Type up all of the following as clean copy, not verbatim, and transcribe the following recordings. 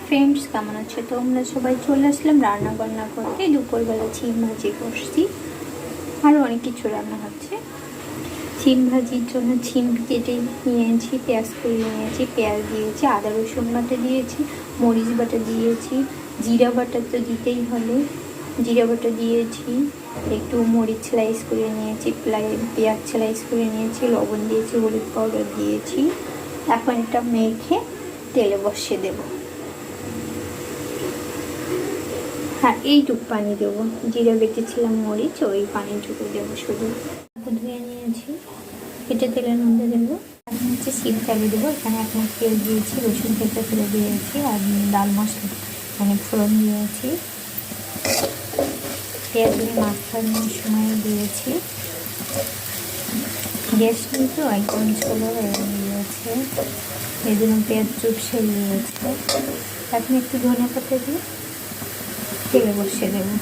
Friends, কেমন আছে তোমরা সবাই? চলে আসলাম রান্না বান্না করতে। দুপুরবেলা শিম ভাজি করছি, আরও অনেক কিছু রান্না হচ্ছে। শিম ভাজির জন্য শিম কেটে নিয়েছি, পেঁয়াজ কুড়িয়ে নিয়েছি, পেঁয়াজ দিয়েছি, আদা রসুন বাটা দিয়েছি, মরিচ বাটা দিয়েছি, জিরা বাটা তো দিতেই হবে, জিরা বাটা দিয়েছি, একটু মরিচ স্লাইস করে নিয়েছি, পেঁয়াজ স্লাইস করে নিয়েছি, লবণ দিয়েছি, হলুদ পাউডার দিয়েছি। এখন এটা মেখে তেলে বসিয়ে দেবো। হ্যাঁ, এইটুকু পানি দেবো, জিরা বেটেছিলাম, মরিচ, ওই পানিটুকু দেবো শুধু। ধুয়ে নিয়েছি, এটা তেলের মধ্যে দেবো। এখন হচ্ছে শিম চালে দেবো। এখানে এখন তেল দিয়েছি, রসুন থেঁচা ফেলে দিয়েছি, আর ডাল মশলা মানে ফোড়ন দিয়েছি, পেঁয়াজ দিয়ে মাখানোর সময় দিয়েছি। গ্যাস কিন্তু একদম ছোলো হয়ে দিয়েছে, এই জন্য পেঁয়াজ চুপসে দিয়েছে। এখন একটু ধনে পাতা দিয়ে তেলে বসিয়ে দেবো।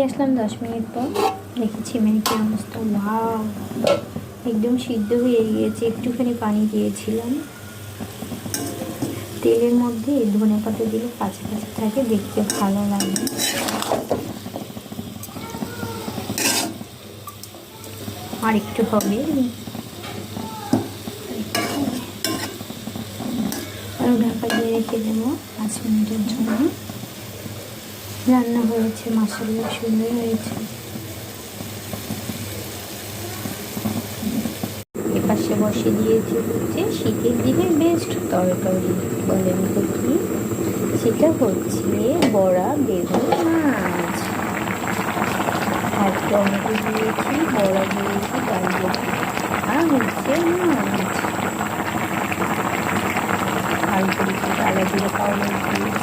আসলাম 10 মিনিট পর, দেখেছি মেয়েকে অবস্থা, ওয়াও একদম সিদ্ধ হয়ে গিয়েছে। একটুখানি পানি দিয়েছিলাম। তেলের মধ্যে ধনে পাতা দিলে কাছে কাছে থাকে, দেখতে ভালো লাগে। আর একটু হবে, আর ঢাকা দিয়ে রেখে দেবো 5 মিনিটের জন্য। রান্না হয়েছে, মাশাআল্লাহ সুন্দর হয়েছে। এপাশে বসে দিয়েছি হচ্ছে শীতের দিনে বেস্ট তরকারি, বলেন তো কি? সেটা হচ্ছে বড়া বেগুন মাছ, আর টমেটো দিয়েছি, বড়া দিয়েছি, ডাল দিয়েছি, আর হচ্ছে মাছ। আর দিয়েছি কালা জিরে পাউডার দিয়েছি,